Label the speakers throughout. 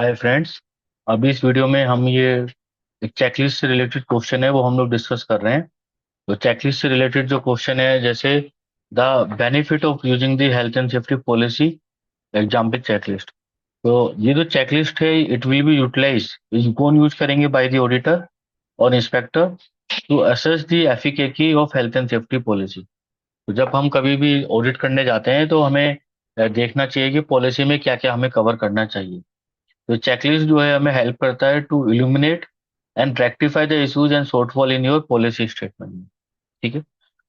Speaker 1: Hi friends. अभी इस video में हम ये एक चेकलिस्ट से रिलेटेड क्वेश्चन है वो हम लोग डिस्कस कर रहे हैं। तो चेकलिस्ट से रिलेटेड जो क्वेश्चन है, जैसे the benefit of using the health and safety policy example checklist. तो ये जो चेकलिस्ट है इट विल बी यूटिलाइज, कौन यूज करेंगे? बाय द ऑडिटर और inspector to assess the efficacy of health and safety policy. तो जब हम कभी भी ऑडिट करने जाते हैं तो हमें देखना चाहिए कि पॉलिसी में क्या क्या हमें कवर करना चाहिए। तो चेकलिस्ट जो है हमें हेल्प करता है to illuminate and rectify the issues and shortfall in your policy statement में। ठीक है।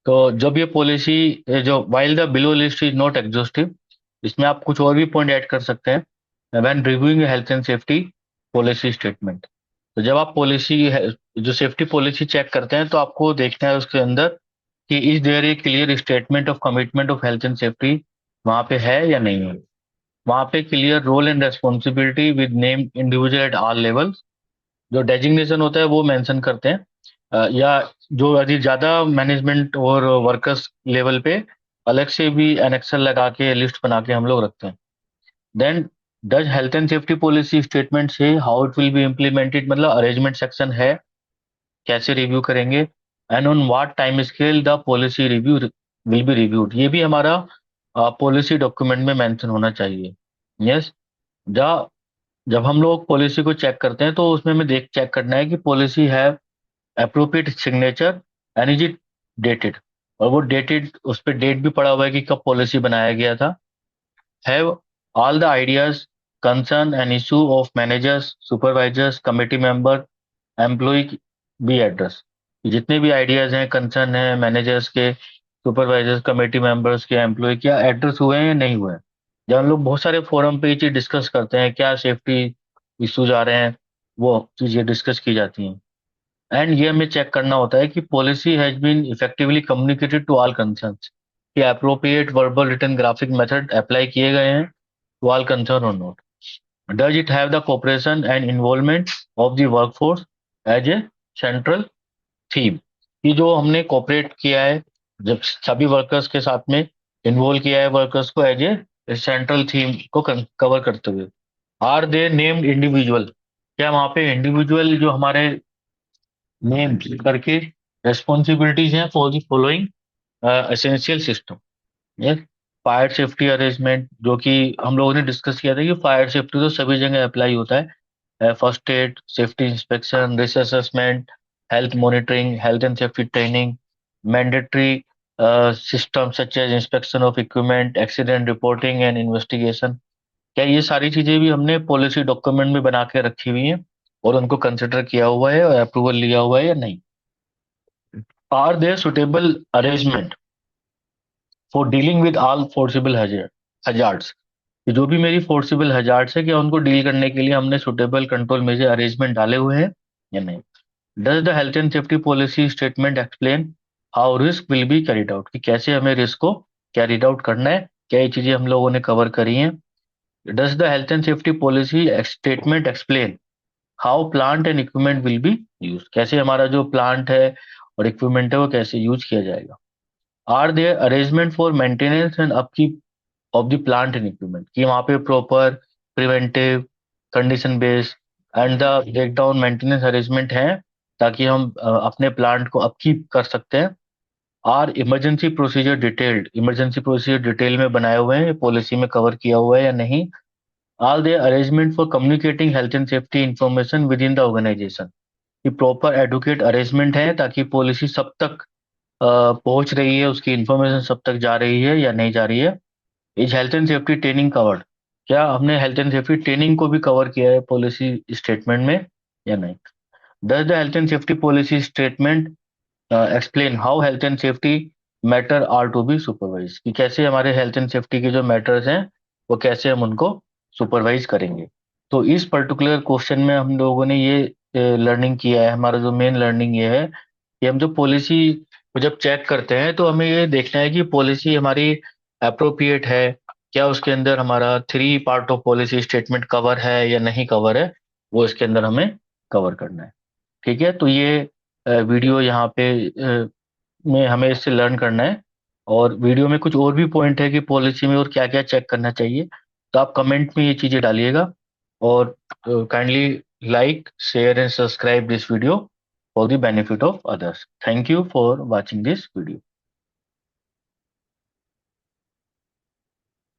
Speaker 1: तो जब ये पॉलिसी जो while the below list is not exhaustive, इसमें आप कुछ और भी पॉइंट ऐड कर सकते हैं when reviewing health and safety policy statement. तो जब आप पॉलिसी जो सेफ्टी पॉलिसी चेक करते हैं तो आपको देखना है उसके अंदर कि is there a clear statement of commitment of health and safety, वहां पे है या नहीं है। वहां पे clear role and responsibility with name individual at all level, जो डेजिग्नेशन होता है वो मेंशन करते हैं। या जो यदि ज्यादा मैनेजमेंट और वर्कर्स लेवल पे अलग से भी एनेक्सर लगा के लिस्ट बना के हम लोग रखते हैं। Then does health and safety policy statement से how it will be implemented, मतलब अरेंजमेंट सेक्शन है, कैसे रिव्यू करेंगे, and on what time scale the policy review will be reviewed, ये भी हमारा पॉलिसी डॉक्यूमेंट में मेंशन होना चाहिए। यस। जब हम लोग पॉलिसी को चेक करते हैं तो उसमें हमें देख चेक करना है कि पॉलिसी है appropriate signature and is it dated, और वो डेटेड, उस पर डेट भी पड़ा हुआ है कि कब पॉलिसी बनाया गया था। Have all the ideas, concern and issue of managers, supervisors, committee member, employ be address. जितने भी आइडियाज हैं, कंसर्न है मैनेजर्स के, सुपरवाइजर्स, कमेटी मेंबर्स के, एम्प्लॉय, क्या एड्रेस हुए हैं या नहीं हुए हैं। जब हम लोग बहुत सारे फोरम पे ये चीज डिस्कस करते हैं, क्या सेफ्टी इश्यूज आ रहे हैं, वो चीजें डिस्कस की जाती हैं। एंड ये हमें चेक करना होता है कि policy has been effectively communicated to all concerns, कि appropriate verbal written graphic method apply किए गए हैं टू ऑल कंसर्न और not. Does it have the cooperation and involvement of the workforce as a central theme, कि जो हमने cooperate किया है, जब सभी वर्कर्स के साथ में इन्वॉल्व किया है वर्कर्स को एज ए सेंट्रल थीम को कवर करते हुए। आर दे नेम्ड इंडिविजुअल, क्या वहाँ पे इंडिविजुअल जो हमारे नेम करके रेस्पॉन्सिबिलिटीज हैं for the following essential system. ये फायर सेफ्टी अरेंजमेंट, जो कि हम लोगों ने डिस्कस किया था कि फायर सेफ्टी तो सभी जगह अप्लाई होता है। First aid, safety inspection, risk assessment, health monitoring, health and safety training, mandatory system such as inspection of equipment, accident reporting and investigation. क्या ये सारी चीजें भी हमने पॉलिसी डॉक्यूमेंट में बना के रखी हुई हैं और उनको कंसिडर किया हुआ है और अप्रूवल लिया हुआ है या नहीं? Are there suitable arrangement for dealing with all forcible hazards, कि जो भी मेरी फोर्सिबल हजार्ड्स है, क्या उनको डील करने के लिए हमने सुटेबल कंट्रोल मेजर अरेंजमेंट डाले हुए हैं या नहीं। Does the health and safety policy statement explain how risk will be carried out, कि कैसे हमें रिस्क को कैरिड आउट करना है, क्या ये चीजें हम लोगों ने कवर करी हैं। Does the health and safety policy statement explain how plant and equipment will be use, कैसे हमारा जो प्लांट है और इक्विपमेंट है वो कैसे यूज किया जाएगा। Are there arrangement for maintenance and upkeep of the plant and equipment, कि वहाँ पे proper preventive, condition based and the breakdown maintenance arrangement है, ताकि हम अपने प्लांट को अपकीप कर सकते हैं। Are emergency procedure detailed, emergency procedure detail में बनाए हुए हैं, पॉलिसी में कवर किया हुआ है या नहीं। Are there arrangement for communicating health and safety information within the organisation, कि प्रॉपर एडुकेट अरेंजमेंट है ताकि पॉलिसी सब तक पहुंच रही है, उसकी इंफॉर्मेशन सब तक जा रही है या नहीं जा रही है। Is health and safety training covered, क्या हमने हेल्थ एंड सेफ्टी ट्रेनिंग को भी कवर किया है पॉलिसी स्टेटमेंट में या नहीं। Does the health and safety policy statement explain how health and safety matter are to be supervise, कि कैसे हमारे हेल्थ एंड सेफ्टी के जो मैटर्स हैं वो कैसे हम उनको सुपरवाइज करेंगे। तो इस पर्टिकुलर क्वेश्चन में हम लोगों ने ये लर्निंग किया है, हमारा जो मेन लर्निंग ये है कि हम जो पॉलिसी को जब चेक करते हैं तो हमें ये देखना है कि पॉलिसी हमारी अप्रोप्रिएट है, क्या उसके अंदर हमारा three part of policy statement cover है या नहीं कवर है, वो इसके अंदर हमें कवर करना है। ठीक है। तो ये वीडियो यहाँ पे में हमें इससे लर्न करना है, और वीडियो में कुछ और भी पॉइंट है कि पॉलिसी में और क्या क्या चेक करना चाहिए, तो आप कमेंट में ये चीज़ें डालिएगा। और kindly like, share, and subscribe this video for the benefit of others. Thank you for watching this video.